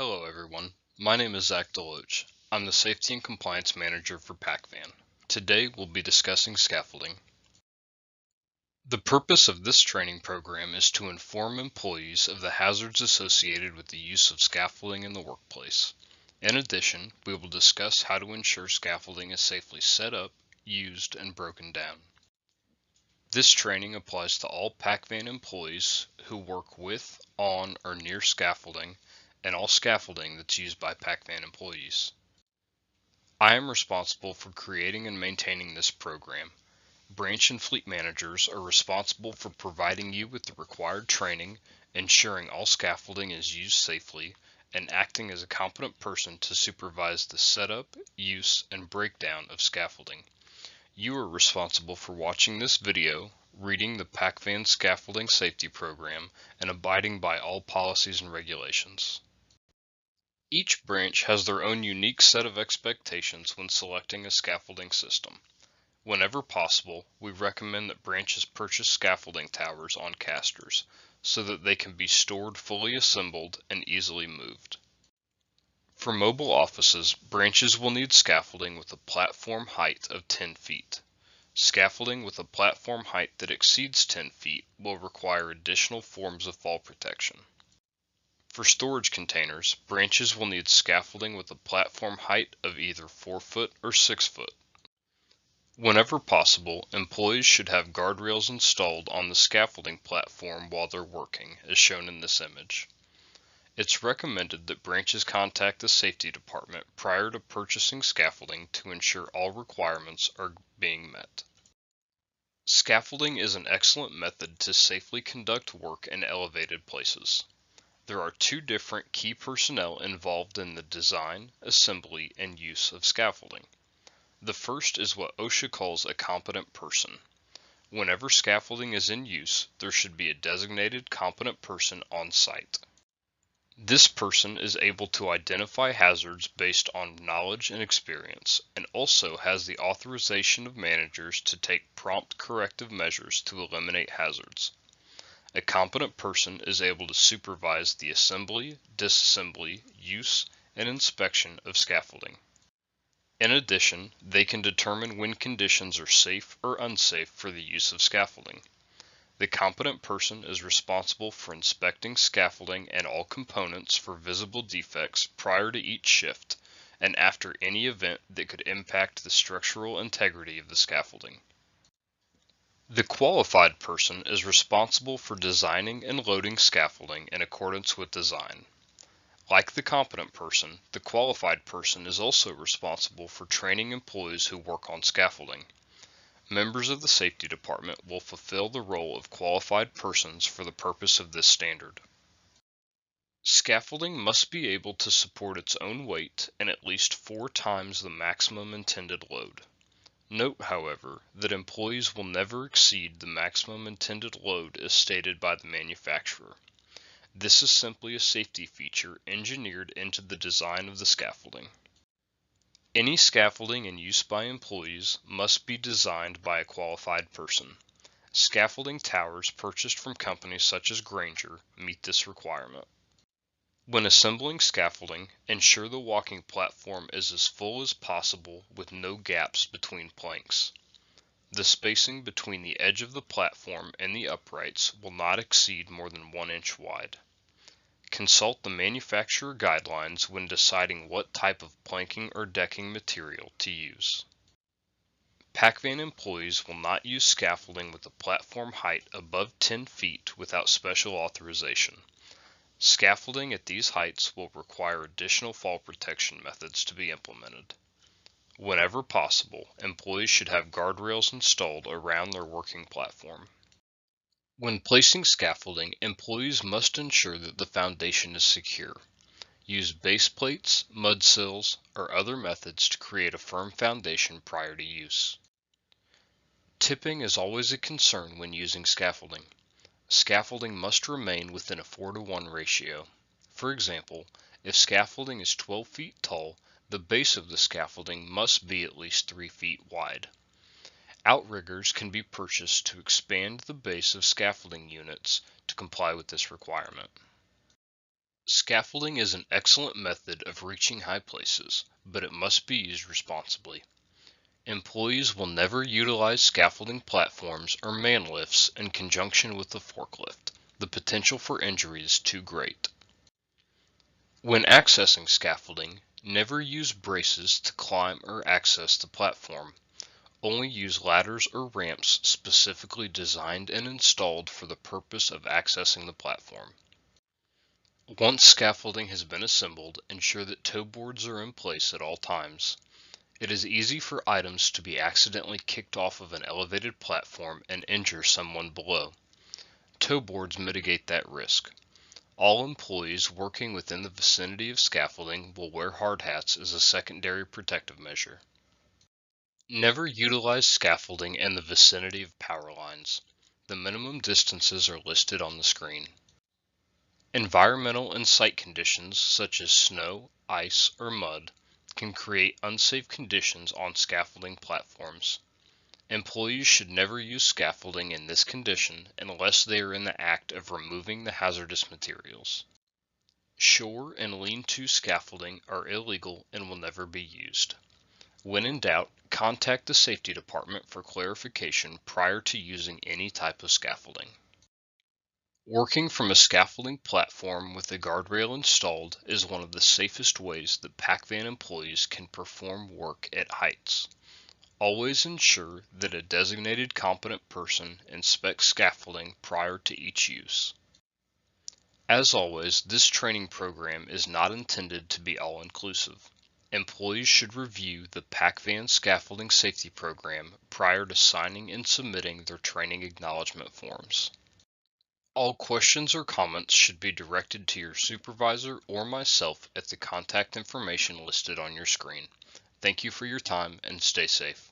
Hello everyone, my name is Zach Deloach. I'm the Safety and Compliance Manager for Pac-Van. Today we'll be discussing scaffolding. The purpose of this training program is to inform employees of the hazards associated with the use of scaffolding in the workplace. In addition, we will discuss how to ensure scaffolding is safely set up, used, and broken down. This training applies to all Pac-Van employees who work with, on, or near scaffolding, and all scaffolding that's used by Pac-Van employees. I am responsible for creating and maintaining this program. Branch and fleet managers are responsible for providing you with the required training, ensuring all scaffolding is used safely, and acting as a competent person to supervise the setup, use, and breakdown of scaffolding. You are responsible for watching this video, reading the Pac-Van Scaffolding Safety Program, and abiding by all policies and regulations. Each branch has their own unique set of expectations when selecting a scaffolding system. Whenever possible, we recommend that branches purchase scaffolding towers on casters so that they can be stored fully assembled and easily moved. For mobile offices, branches will need scaffolding with a platform height of 10 feet. Scaffolding with a platform height that exceeds 10 feet will require additional forms of fall protection. For storage containers, branches will need scaffolding with a platform height of either 4 foot or 6 foot. Whenever possible, employees should have guardrails installed on the scaffolding platform while they're working, as shown in this image. It's recommended that branches contact the safety department prior to purchasing scaffolding to ensure all requirements are being met. Scaffolding is an excellent method to safely conduct work in elevated places. There are two different key personnel involved in the design, assembly, and use of scaffolding. The first is what OSHA calls a competent person. Whenever scaffolding is in use, there should be a designated competent person on site. This person is able to identify hazards based on knowledge and experience, and also has the authorization of managers to take prompt corrective measures to eliminate hazards. A competent person is able to supervise the assembly, disassembly, use, and inspection of scaffolding. In addition, they can determine when conditions are safe or unsafe for the use of scaffolding. The competent person is responsible for inspecting scaffolding and all components for visible defects prior to each shift and after any event that could impact the structural integrity of the scaffolding. The qualified person is responsible for designing and loading scaffolding in accordance with design. Like the competent person, the qualified person is also responsible for training employees who work on scaffolding. Members of the safety department will fulfill the role of qualified persons for the purpose of this standard. Scaffolding must be able to support its own weight and at least 4 times the maximum intended load. Note, however, that employees will never exceed the maximum intended load as stated by the manufacturer. This is simply a safety feature engineered into the design of the scaffolding. Any scaffolding in use by employees must be designed by a qualified person. Scaffolding towers purchased from companies such as Grainger meet this requirement. When assembling scaffolding, ensure the walking platform is as full as possible with no gaps between planks. The spacing between the edge of the platform and the uprights will not exceed more than 1 inch wide. Consult the manufacturer guidelines when deciding what type of planking or decking material to use. Pac-Van employees will not use scaffolding with a platform height above 10 feet without special authorization. Scaffolding at these heights will require additional fall protection methods to be implemented. Whenever possible, employees should have guardrails installed around their working platform. When placing scaffolding, employees must ensure that the foundation is secure. Use base plates, mud sills, or other methods to create a firm foundation prior to use. Tipping is always a concern when using scaffolding. Scaffolding must remain within a 4:1 ratio. For example, if scaffolding is 12 feet tall, the base of the scaffolding must be at least 3 feet wide. Outriggers can be purchased to expand the base of scaffolding units to comply with this requirement. Scaffolding is an excellent method of reaching high places, but it must be used responsibly. Employees will never utilize scaffolding platforms or man lifts in conjunction with the forklift. The potential for injury is too great. When accessing scaffolding, never use braces to climb or access the platform. Only use ladders or ramps specifically designed and installed for the purpose of accessing the platform. Once scaffolding has been assembled, ensure that toe boards are in place at all times. It is easy for items to be accidentally kicked off of an elevated platform and injure someone below. Toe boards mitigate that risk. All employees working within the vicinity of scaffolding will wear hard hats as a secondary protective measure. Never utilize scaffolding in the vicinity of power lines. The minimum distances are listed on the screen. Environmental and site conditions such as snow, ice, or mud can create unsafe conditions on scaffolding platforms. Employees should never use scaffolding in this condition unless they are in the act of removing the hazardous materials. Shore and lean-to scaffolding are illegal and will never be used. When in doubt, contact the safety department for clarification prior to using any type of scaffolding. Working from a scaffolding platform with a guardrail installed is one of the safest ways that Pac-Van employees can perform work at heights. Always ensure that a designated competent person inspects scaffolding prior to each use. As always, this training program is not intended to be all-inclusive. Employees should review the Pac-Van Scaffolding Safety Program prior to signing and submitting their training acknowledgement forms. All questions or comments should be directed to your supervisor or myself at the contact information listed on your screen. Thank you for your time and stay safe.